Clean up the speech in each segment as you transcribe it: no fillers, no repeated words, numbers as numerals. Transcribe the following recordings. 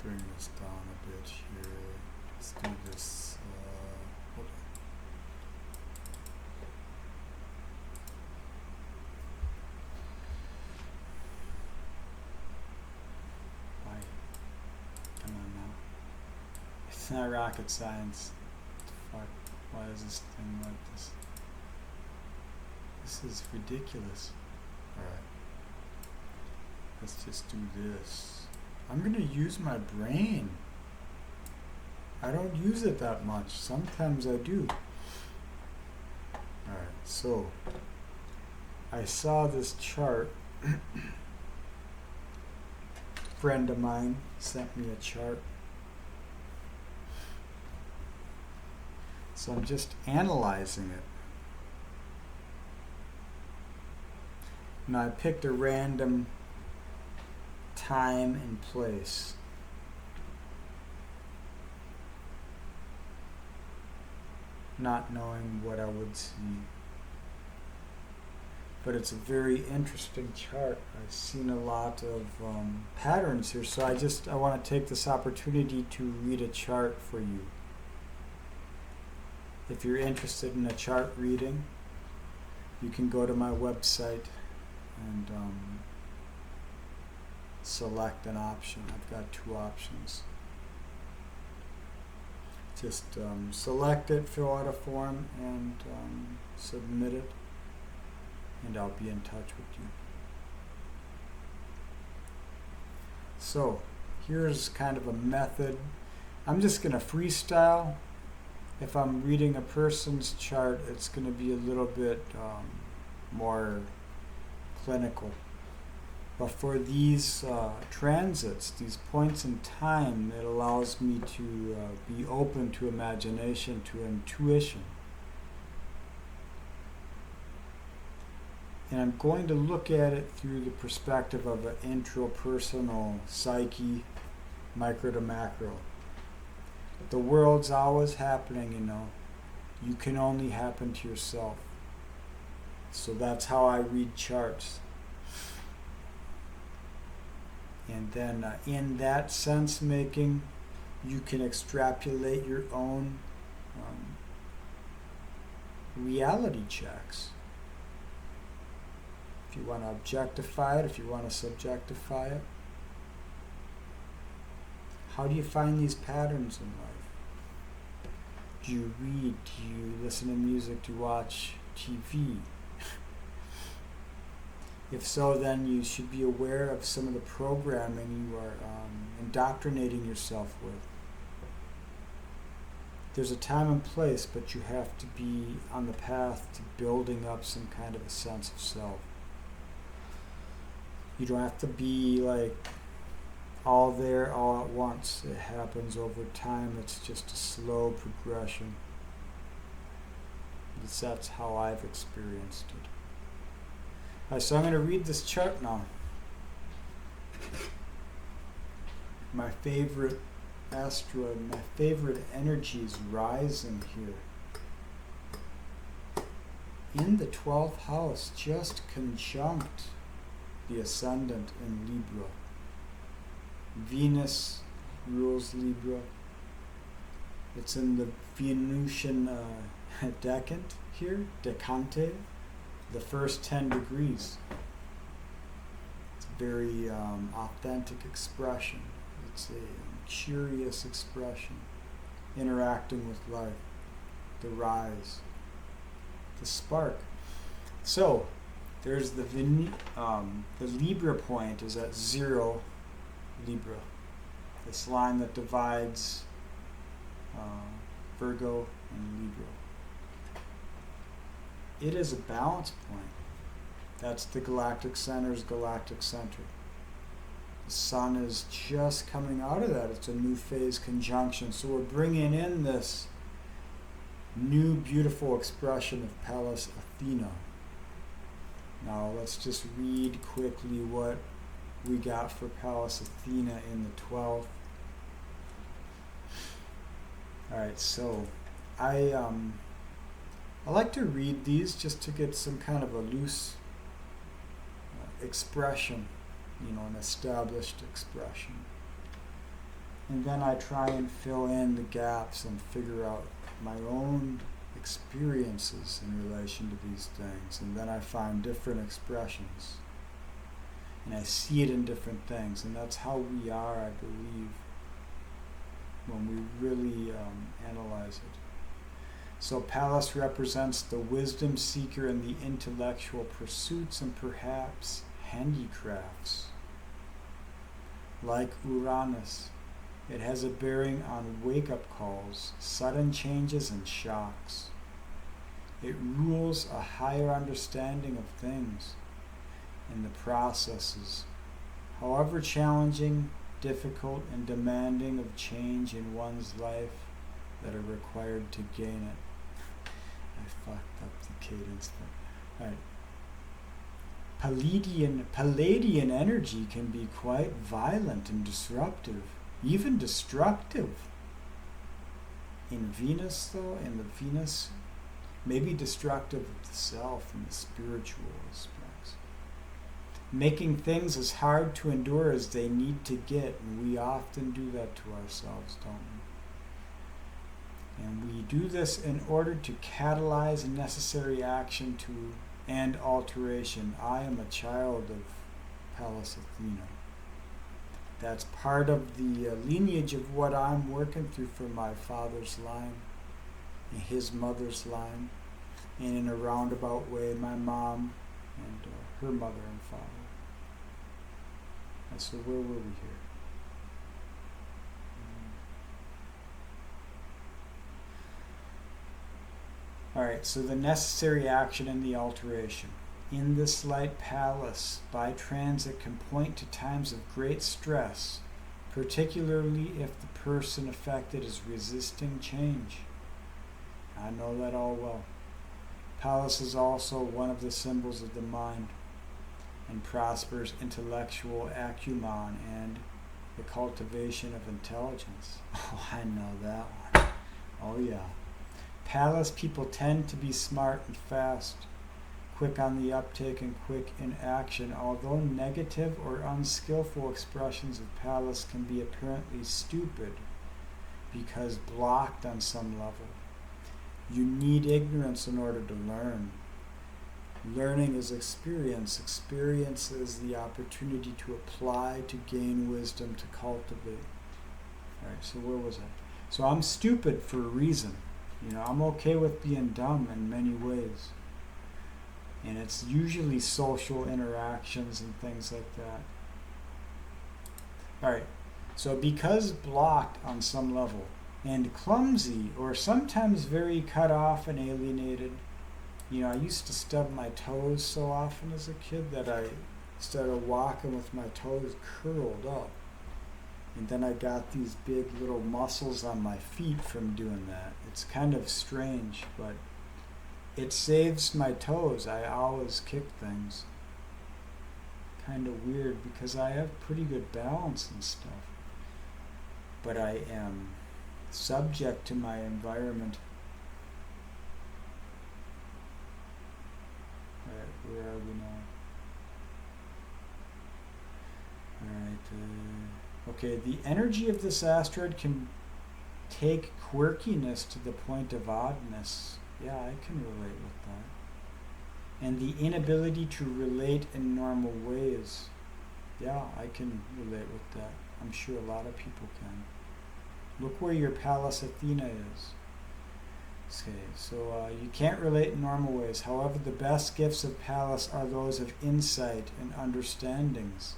bring this down a bit here. Let's do this. Hold on. Why? Come on now. It's not rocket science. Fuck. Why is this thing like this? This is ridiculous. Alright. Let's just do this. I'm gonna use my brain. I don't use it that much. Sometimes I do. Alright, so I saw this chart. Friend of mine sent me a chart. So I'm just analyzing it. Now I picked a random time and place. Not knowing what I would see. But it's a very interesting chart. I've seen a lot of patterns here, so I want to take this opportunity to read a chart for you. If you're interested in a chart reading, you can go to my website and select an option. I've got two options. Just select it, fill out a form, and submit it, and I'll be in touch with you. So here's kind of a method. I'm just going to freestyle. If I'm reading a person's chart, it's going to be a little bit more clinical. But for these transits, these points in time, it allows me to be open to imagination, to intuition. And I'm going to look at it through the perspective of an intrapersonal psyche, micro to macro. The world's always happening, you know. You can only happen to yourself. So that's how I read charts. And then in that sense making, you can extrapolate your own reality checks. If you want to objectify it, if you want to subjectify it. How do you find these patterns in life? Do you read? Do you listen to music? Do you watch TV? If so, then you should be aware of some of the programming you are indoctrinating yourself with. There's a time and place, but you have to be on the path to building up some kind of a sense of self. You don't have to be like all there all at once. It happens over time. It's just a slow progression. That's how I've experienced it. Alright, so I'm going to read this chart now. My favorite asteroid, my favorite energy is rising here. In the 12th house, just conjunct the ascendant in Libra. Venus rules Libra. It's in the Venusian decant here, decante. The first 10 degrees. It's a very authentic expression. It's a curious expression. Interacting with life. The rise. The spark. So, there's the Libra point is at 0 Libra. This line that divides Virgo and Libra. It is a balance point. That's the galactic center's galactic center. The sun is just coming out of that. It's a new phase conjunction. So we're bringing in this new beautiful expression of Pallas Athena. Now let's just read quickly what we got for Pallas Athena in the 12th. Alright, so I like to read these just to get some kind of a loose expression, you know, an established expression. And then I try and fill in the gaps and figure out my own experiences in relation to these things. And then I find different expressions. And I see it in different things. And that's how we are, I believe, when we really analyze it. So Pallas represents the wisdom seeker in the intellectual pursuits and perhaps handicrafts. Like Uranus, it has a bearing on wake-up calls, sudden changes and shocks. It rules a higher understanding of things and the processes, however challenging, difficult, and demanding of change in one's life that are required to gain it. I fucked up the cadence, but all right. Palladian energy can be quite violent and disruptive, even destructive. In Venus, though, in the Venus, maybe destructive of the self and the spiritual aspects. Making things as hard to endure as they need to get, and we often do that to ourselves, don't we? And we do this in order to catalyze necessary action and alteration. I am a child of Pallas Athena. That's part of the lineage of what I'm working through from my father's line and his mother's line, and in a roundabout way, my mom and her mother and father. And so where were we here? Alright, so the necessary action and the alteration. In this light, Pallas by transit can point to times of great stress, particularly if the person affected is resisting change. I know that all well. Pallas is also one of the symbols of the mind and prospers intellectual acumen and the cultivation of intelligence. Oh, I know that one. Oh yeah. Pallas people tend to be smart and fast, quick on the uptake and quick in action, although negative or unskillful expressions of Pallas can be apparently stupid because blocked on some level. You need ignorance in order to learn. Learning is experience. Experience is the opportunity to apply, to gain wisdom, to cultivate. All right, so where was I? So I'm stupid for a reason. You know, I'm okay with being dumb in many ways. And it's usually social interactions and things like that. All right, so because blocked on some level, and clumsy, or sometimes very cut off and alienated. You know, I used to stub my toes so often as a kid that I started walking with my toes curled up. And then I got these big little muscles on my feet from doing that. It's kind of strange, but it saves my toes. I always kick things. Kind of weird because I have pretty good balance and stuff. But I am subject to my environment. Alright, where are we now? Alright, okay, the energy of this asteroid can take quirkiness to the point of oddness. Yeah, I can relate with that. And the inability to relate in normal ways. Yeah, I can relate with that. I'm sure a lot of people can. Look where your Pallas Athena is. Okay, so you can't relate in normal ways. However, the best gifts of Pallas are those of insight and understandings,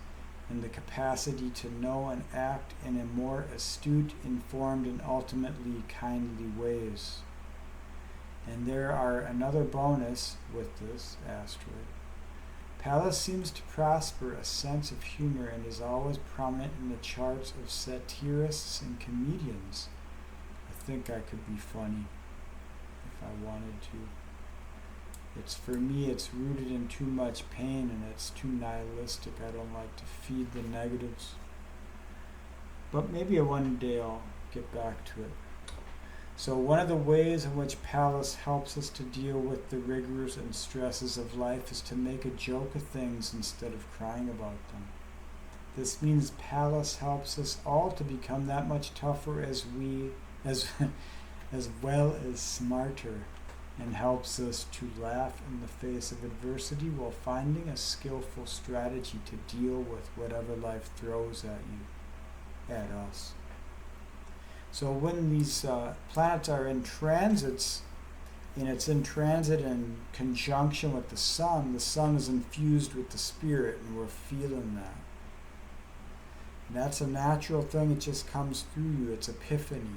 and the capacity to know and act in a more astute, informed, and ultimately kindly ways. And there are another bonus with this asteroid. Pallas seems to prosper a sense of humor and is always prominent in the charts of satirists and comedians. I think I could be funny if I wanted to. For me, it's rooted in too much pain and it's too nihilistic. I don't like to feed the negatives. But maybe one day I'll get back to it. So one of the ways in which Pallas helps us to deal with the rigors and stresses of life is to make a joke of things instead of crying about them. This means Pallas helps us all to become that much tougher as well as smarter, and helps us to laugh in the face of adversity while finding a skillful strategy to deal with whatever life throws at us. So when these planets are in transits, and it's in transit in conjunction with the sun is infused with the spirit, and we're feeling that. And that's a natural thing, it just comes through you, it's epiphany.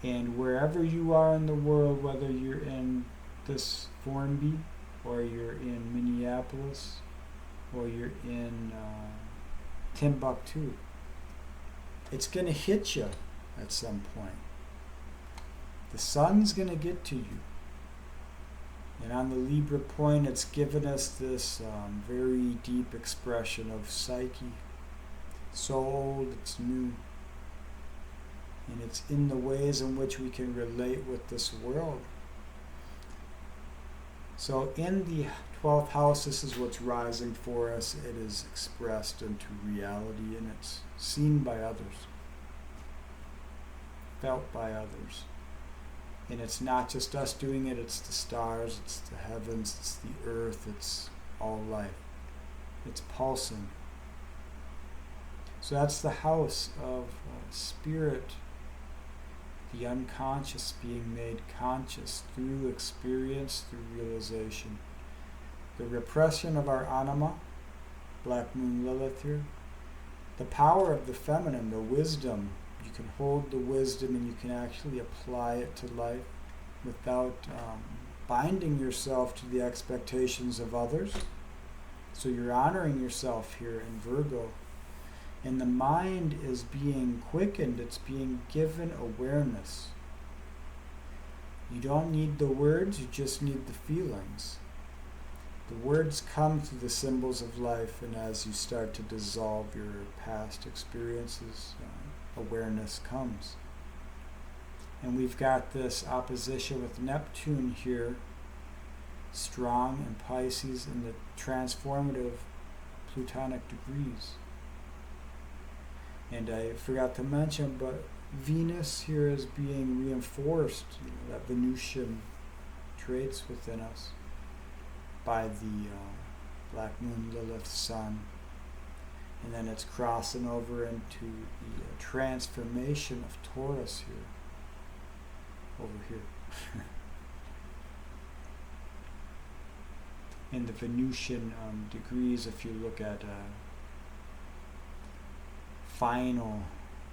And wherever you are in the world, whether you're in this Formby, or you're in Minneapolis, or you're in Timbuktu, it's going to hit you at some point. The sun's going to get to you. And on the Libra point, it's given us this very deep expression of psyche. So old, it's new. And it's in the ways in which we can relate with this world. So in the 12th house, this is what's rising for us. It is expressed into reality, and it's seen by others, felt by others. And it's not just us doing it, it's the stars, it's the heavens, it's the earth, it's all life. It's pulsing. So that's the house of spirit, the unconscious being made conscious through experience, through realization. The repression of our anima, Black Moon Lilith here. The power of the feminine, the wisdom. You can hold the wisdom and you can actually apply it to life without binding yourself to the expectations of others. So you're honoring yourself here in Virgo. And the mind is being quickened, it's being given awareness. You don't need the words, you just need the feelings. The words come through the symbols of life, and as you start to dissolve your past experiences, awareness comes. And we've got this opposition with Neptune here, strong in Pisces in the transformative Plutonic degrees. And I forgot to mention, but Venus here is being reinforced, that Venusian traits within us by the Black Moon Lilith Sun. And then it's crossing over into the transformation of Taurus here, over here. In the Venusian degrees, if you look at final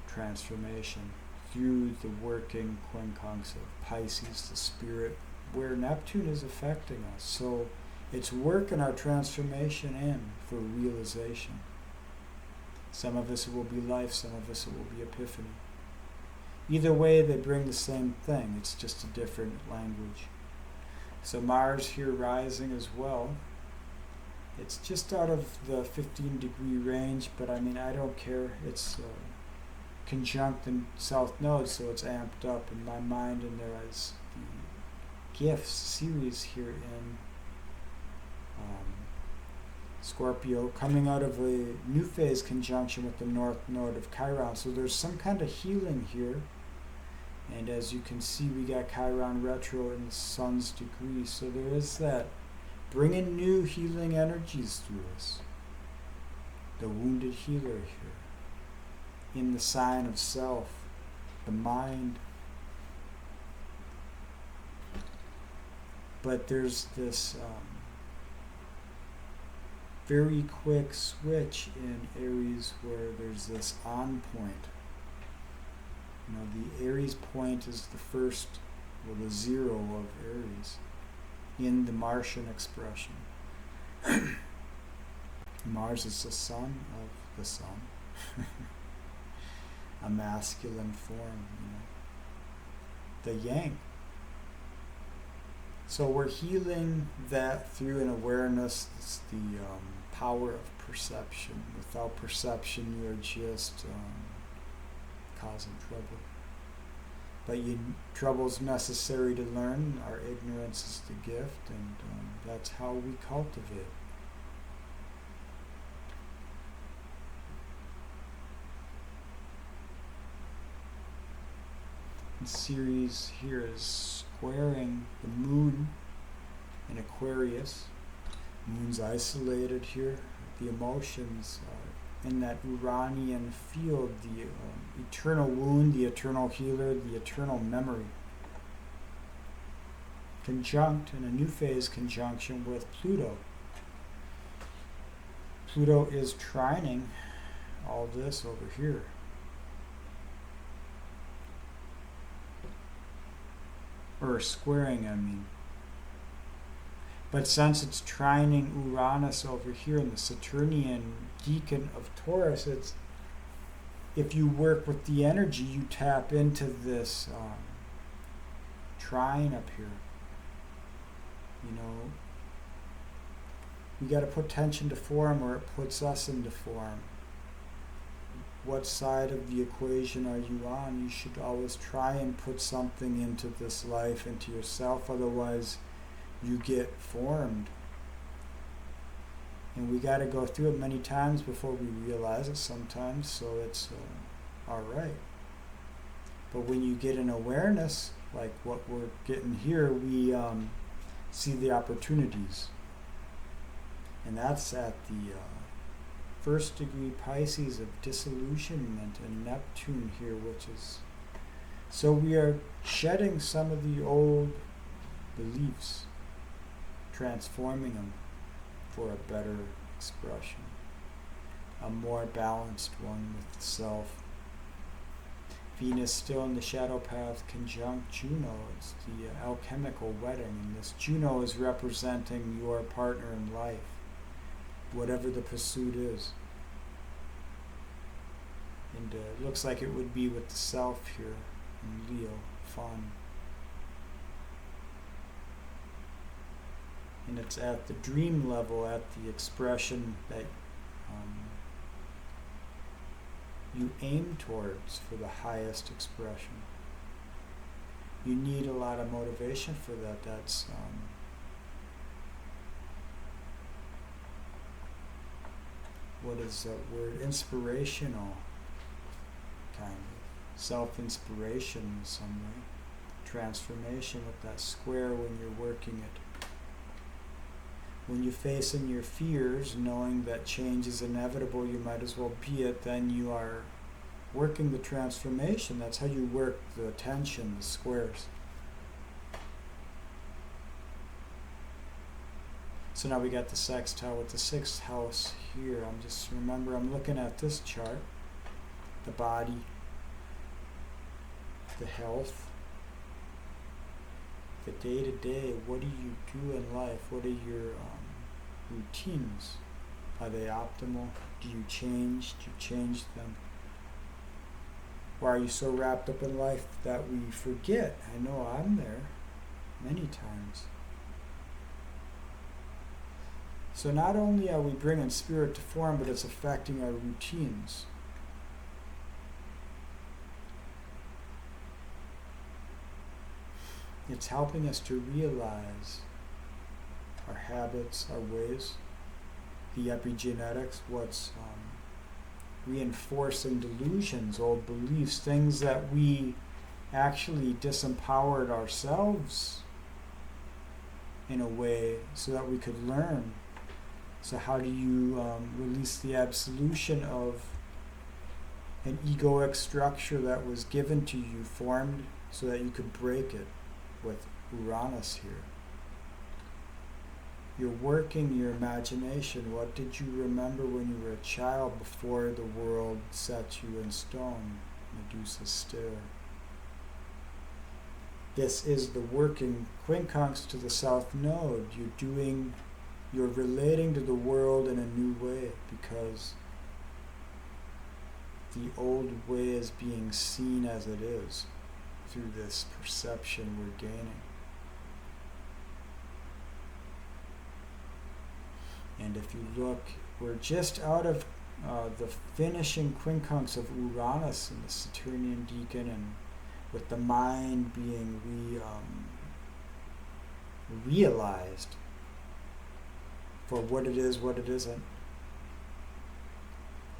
transformation through the working quincunx of Pisces, the spirit, where Neptune is affecting us. So it's working our transformation in for realization. Some of us it will be life, some of us it will be epiphany. Either way, they bring the same thing, it's just a different language. So Mars here rising as well. It's just out of the 15-degree range, but I mean, I don't care. It's conjunct in South Node, so it's amped up in my mind, and there is the gifts series here in Scorpio, coming out of a new phase conjunction with the North Node of Chiron. So there's some kind of healing here. And as you can see, we got Chiron retro in the Sun's degree. So there is that bringing new healing energies through us. The wounded healer here. In the sign of self, the mind. But there's this very quick switch in Aries where there's this on point. The Aries point is the first, the zero of Aries in the Martian expression. Mars is the son of the sun. A masculine form, the yang. So we're healing that through an awareness. It's the power of perception. Without perception, you're just causing trouble. But trouble's necessary to learn. Our ignorance is the gift, and that's how we cultivate. Ceres here is squaring the moon in Aquarius. Moon's isolated here. The emotions are in that Uranian field, the eternal wound, the eternal healer, the eternal memory. Conjunct in a new phase conjunction with Pluto. Pluto is trining all this over here. Or squaring, I mean. But since it's trining Uranus over here in the Saturnian decan of Taurus, it's, if you work with the energy, you tap into this trine up here. You know, we got to put tension to form, or it puts us into form. What side of the equation are you on? You should always try and put something into this life, into yourself, otherwise you get formed. And we got to go through it many times before we realize it sometimes, so it's alright. But when you get an awareness, like what we're getting here, we see the opportunities. And that's at the first degree Pisces of disillusionment and Neptune here, which is, so we are shedding some of the old beliefs, transforming them for a better expression, a more balanced one with the self. Venus still in the shadow path conjunct Juno. It's the alchemical wedding, and this Juno is representing your partner in life, whatever the pursuit is. And it looks like it would be with the self here in Leo, fun. And it's at the dream level, at the expression that you aim towards for the highest expression. You need a lot of motivation for that. That's what is that word? Inspirational, kind of. Self-inspiration in some way. Transformation with that square when you're working it. When you're facing your fears, knowing that change is inevitable, you might as well be it, then you are working the transformation. That's how you work the tension, the squares. So now we got the sextile with the sixth house here. I'm looking at this chart, the body, the health, the day-to-day. What do you do in life? What are your routines? Are they optimal? Do you change? Do you change them? Or are you so wrapped up in life that we forget? I know I'm there many times. So not only are we bringing spirit to form, but it's affecting our routines. It's helping us to realize our habits, our ways, the epigenetics, what's reinforcing delusions, old beliefs, things that we actually disempowered ourselves in a way so that we could learn. So how do you release the absolution of an egoic structure that was given to you, formed so that you could break it with Uranus here? You're working your imagination. What did you remember when you were a child before the world set you in stone? Medusa's stare. This is the working quincunx to the south node. You're relating to the world in a new way because the old way is being seen as it is through this perception we're gaining. And if you look, we're just out of the finishing quincunx of Uranus in the Saturnian decan, and with the mind being realized for what it is, what it isn't.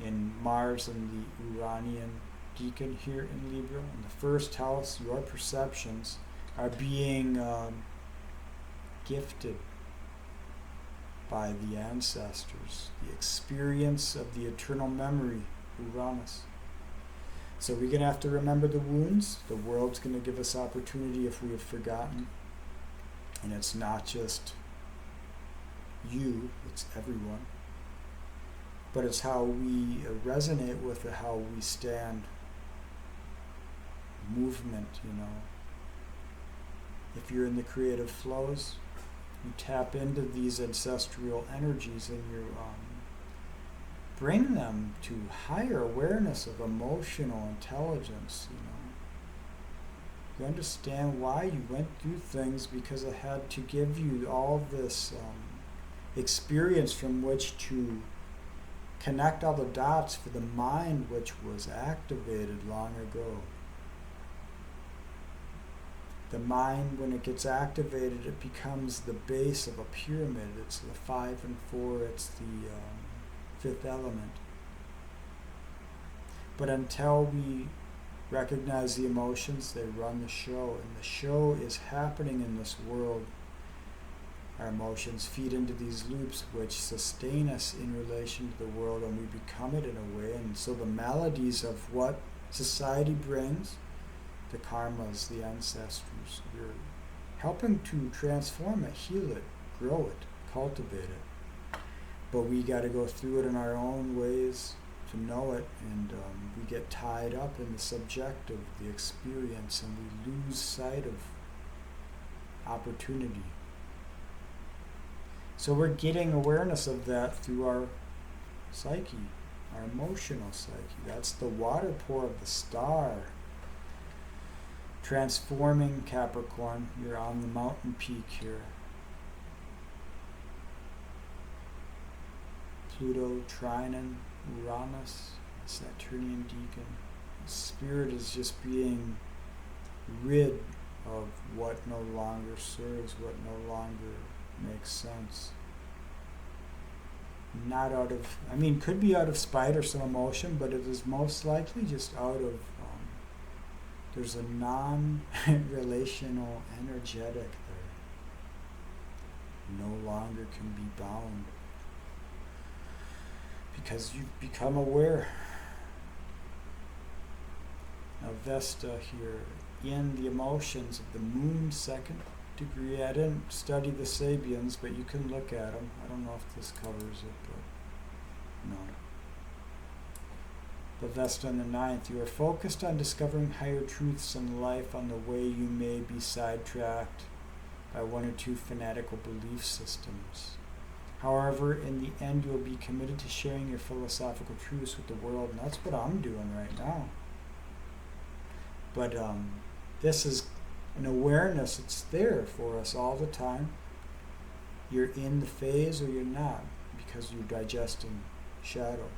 In Mars and the Uranian deacon here in Libra. In the first house, your perceptions are being gifted by the ancestors, the experience of the eternal memory, Uranus. So we're going to have to remember the wounds. The world's going to give us opportunity if we have forgotten. And it's not just you, it's everyone. But it's how we resonate with it, how we stand. Movement, If you're in the creative flows, you tap into these ancestral energies and you bring them to higher awareness of emotional intelligence, You understand why you went through things because it had to give you all this experience from which to connect all the dots for the mind which was activated long ago. The mind, when it gets activated, it becomes the base of a pyramid. It's the 5 and 4, it's the fifth element. But until we recognize the emotions, they run the show. And the show is happening in this world. Our emotions feed into these loops which sustain us in relation to the world, and we become it in a way. And so the maladies of what society brings, the karmas, the ancestors, you're helping to transform it, heal it, grow it, cultivate it. But we got to go through it in our own ways to know it, and we get tied up in the subjective, the experience, and we lose sight of opportunity. So we're getting awareness of that through our psyche, our emotional psyche. That's the water pour of the star. Transforming Capricorn, you're on the mountain peak here. Pluto, Trinon, Uranus, Saturnian deacon. The spirit is just being rid of what no longer serves, what no longer makes sense. Not out of, could be out of spite or some emotion, but it is most likely just out of there's a non-relational energetic there. No longer can be bound. Because you've become aware. Now Vesta here, in the emotions of the moon, second degree. I didn't study the Sabians, but you can look at them. I don't know if this covers it, but no. The Vesta in the ninth, you are focused on discovering higher truths in life on the way you may be sidetracked by one or two fanatical belief systems. However, in the end, you will be committed to sharing your philosophical truths with the world, and that's what I'm doing right now. But this is an awareness, it's there for us all the time. You're in the phase or you're not, because you're digesting shadow.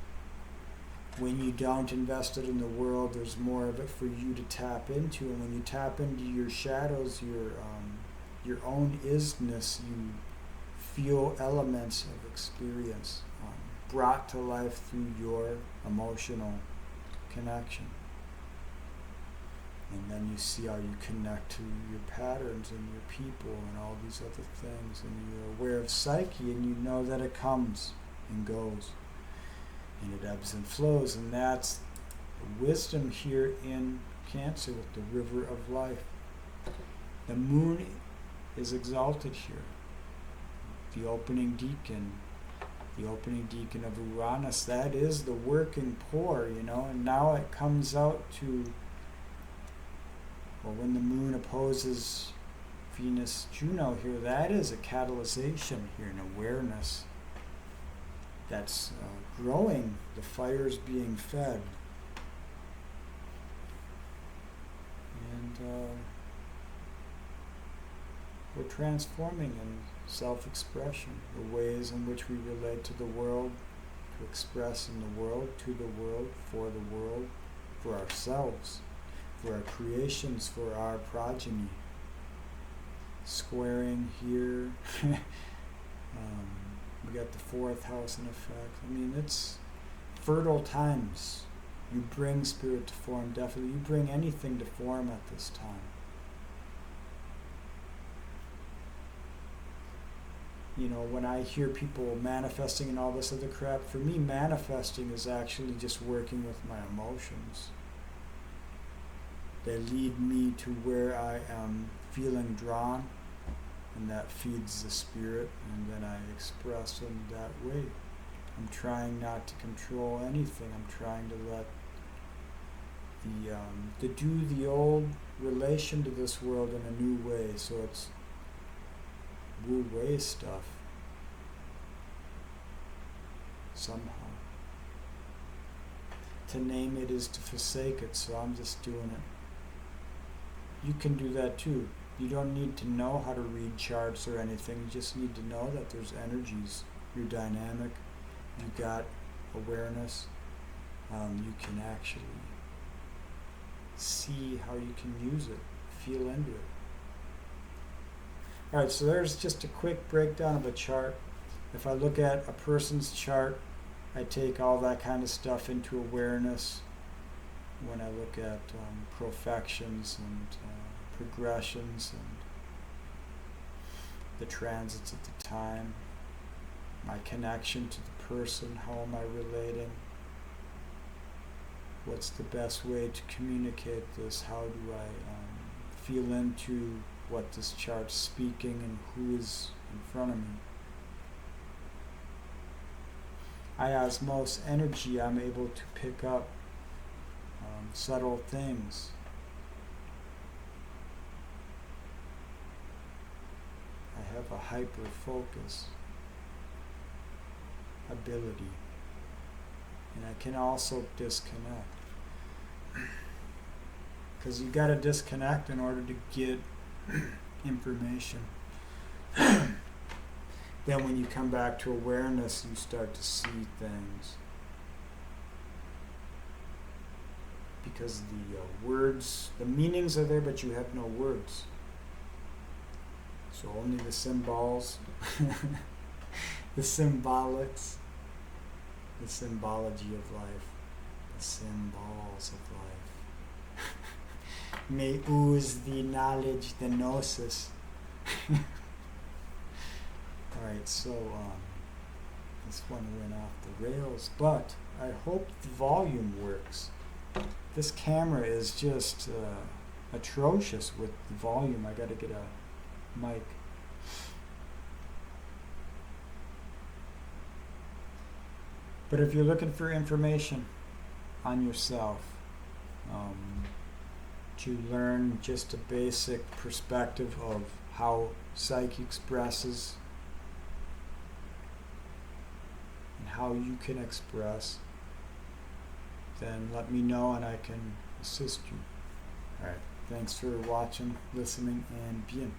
When you don't invest it in the world, there's more of it for you to tap into. And when you tap into your shadows, your own isness, you feel elements of experience brought to life through your emotional connection. And then you see how you connect to your patterns and your people and all these other things. And you're aware of psyche, and you know that it comes and goes. And it ebbs and flows, and that's the wisdom here in Cancer with the river of life. The moon is exalted here. The opening deacon of Uranus, that is the working pour, and now it comes out to, when the moon opposes Venus, Juno here, that is a catalyzation here, an awareness that's growing, the fire's being fed. And we're transforming in self-expression, the ways in which we relate to the world, to express in the world, to the world, for ourselves, for our creations, for our progeny. Squaring here. We got the fourth house in effect. It's fertile times You bring spirit to form, definitely. You bring anything to form at this time. You know, when I hear people manifesting and all this other crap, for me, manifesting is actually just working with my emotions. They lead me to where I am feeling drawn, and that feeds the spirit, and then I express in that way. I'm trying not to control anything. I'm trying to let to do the old relation to this world in a new way. So it's Wu Wei stuff somehow. To name it is to forsake it, so I'm just doing it. You can do that too. You don't need to know how to read charts or anything. You just need to know that there's energies. You're dynamic. You got awareness. You can actually see how you can use it, feel into it. Alright, so there's just a quick breakdown of a chart. If I look at a person's chart, I take all that kind of stuff into awareness when I look at profections and progressions and the transits at the time, my connection to the person, how am I relating, what's the best way to communicate this, how do I feel into what this chart's speaking and who is in front of me. I osmose energy, I'm able to pick up subtle things. I have a hyper focus ability, and I can also disconnect, because you got to disconnect in order to get information. Then when you come back to awareness, you start to see things, because the words, the meanings are there, but you have no words. So only the symbols, the symbolics, the symbology of life, the symbols of life may ooze the knowledge, the gnosis. Alright, so this one went off the rails, but I hope the volume works. This camera is just atrocious with the volume. I gotta get a mic. But if you're looking for information on yourself, to learn just a basic perspective of how psyche expresses and how you can express, then let me know and I can assist you. Alright, thanks for watching, listening, and bien.